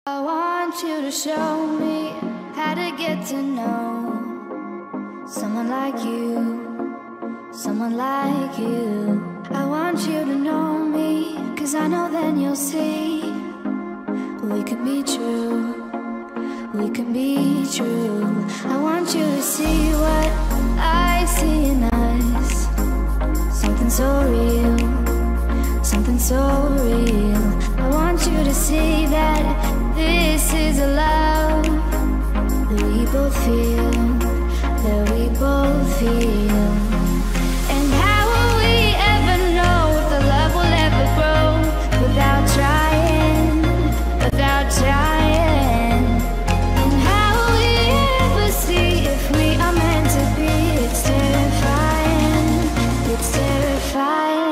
I want you to show me how to get to know someone like you, someone like you. I want you to know me, 'cause I know then you'll see we could be true, we can be true. I want you to see what I see in us, something so real, something so real. I want you to see that this is a love that we both feel, that we both feel. And how will we ever know if the love will ever grow without trying, without trying? And how will we ever see if we are meant to be? It's terrifying, it's terrifying.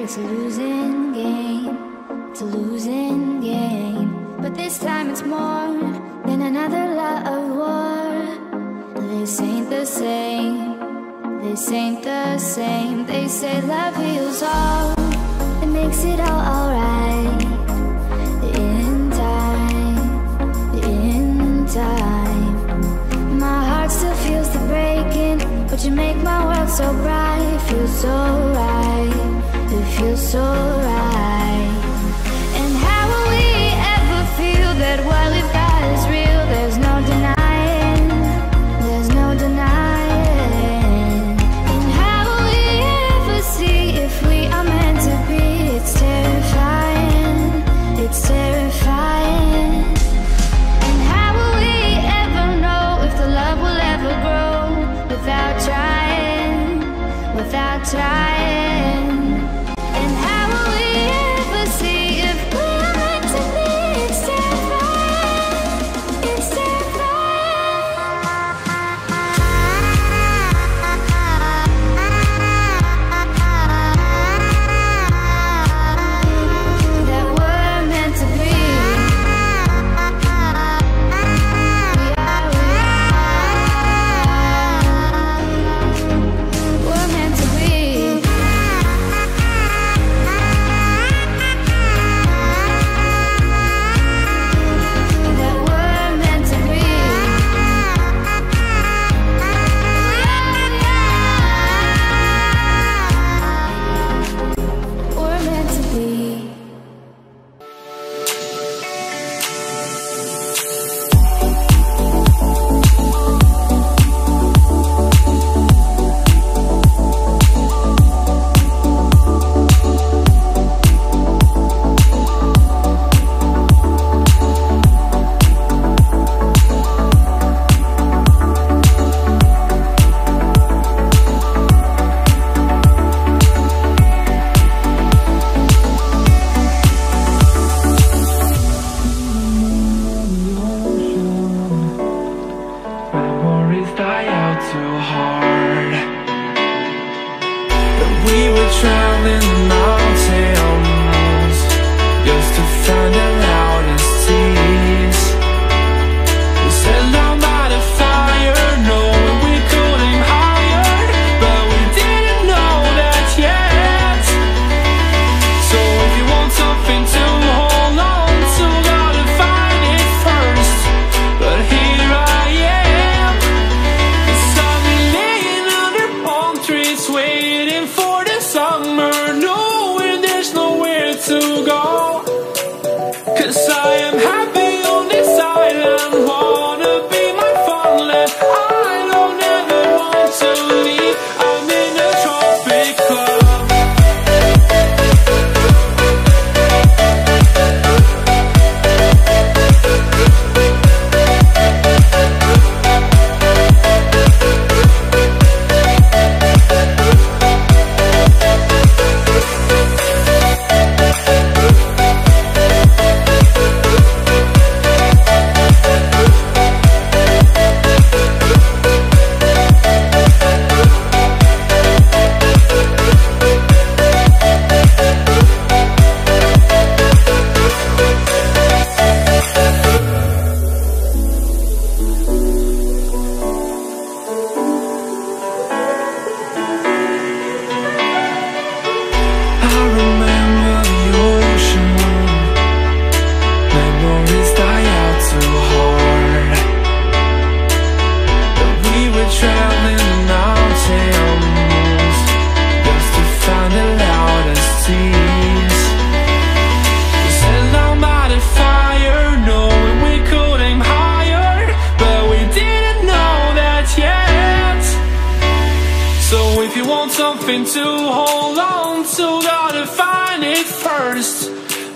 It's a losing game, it's a losing game. But this time it's more than another lot of war. This ain't the same, this ain't the same. They say love heals all, it makes it all alright. In time, in time. My heart still feels the breaking, but you make my world so bright. It feels so right, it feels so right. And how will we ever feel that what we've got is real? There's no denying, there's no denying. And how will we ever see if we are meant to be? It's terrifying, it's terrifying. And how will we ever know if the love will ever grow without trying, without trying? And how will we ever see if we are meant to be? It's terrifying, it's that we're meant to be. We're meant to be.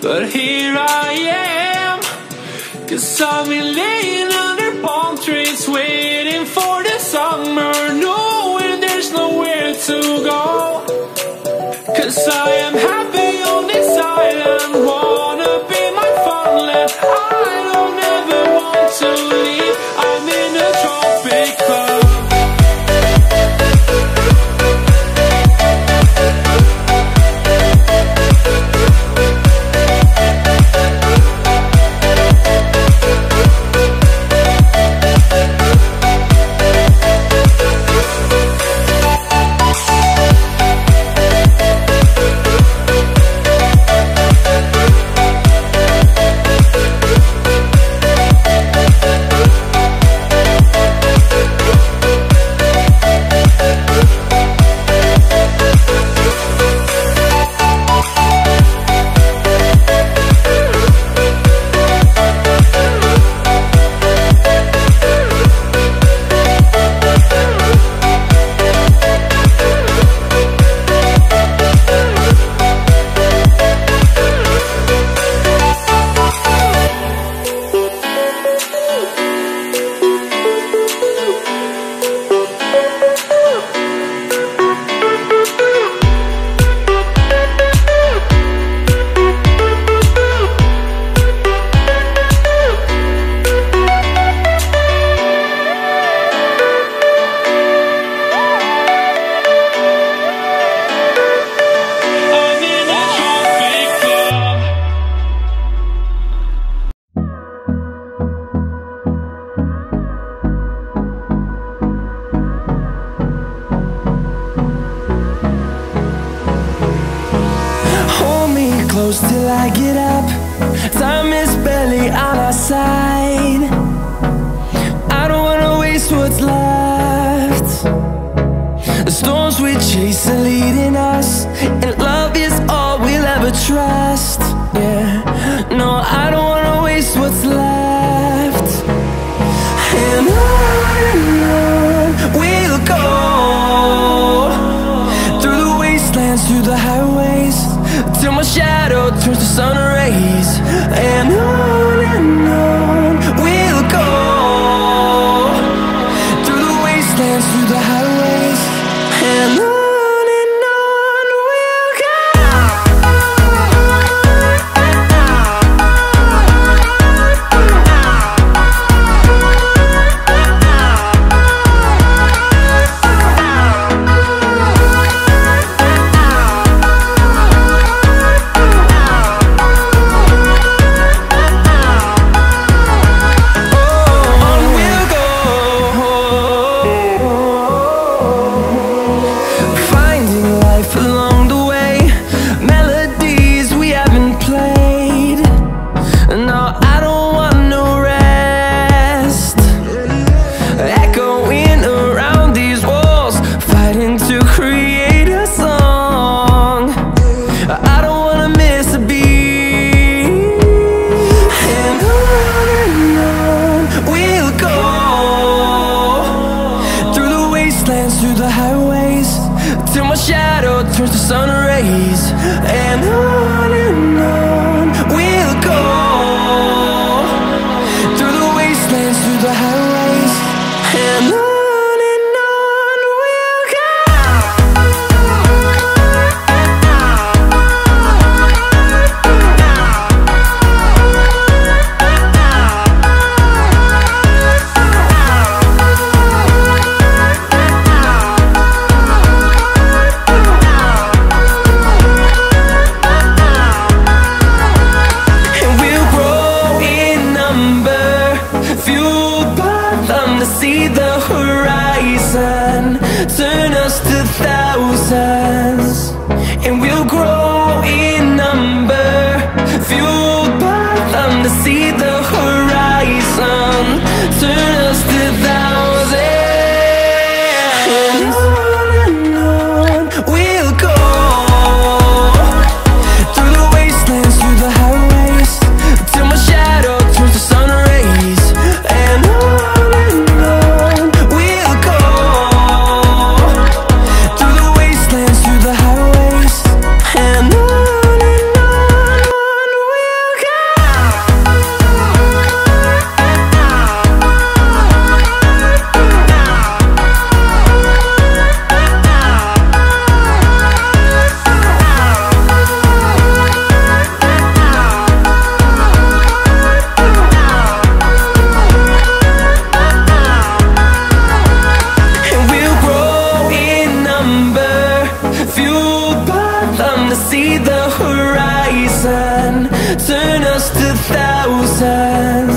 but here I am. 'Cause I've been laying under palm trees, waiting for the summer, knowing there's nowhere to go. 'Cause I am happy on this island, wanna be my funland. I don't ever want to leave, I'm in a tropic club. Till I get up, time is barely on our side. I don't wanna waste what's left. The storms we chase are leading us, and love is all we'll ever trust. Yeah, no, I don't wanna waste what's left. And on we'll go, through the wastelands, through the highways, till my shadow turns to sun rays. And on we'll go, through the wastelands, through the highways, and on we'll go. Through the highways, till my shadow turns to sun rays. And on we'll go, through the wastelands, through the highways, and on we'll go. See the horizon, turn us to thousands, and we'll grow in number, fueled by them to see the horizon, turn us to thousands. And on we'll go, through the wastelands, through the highways, till my shadow turns to sun rays. And through the highways, and on wanna see the horizon, turn us to thousands.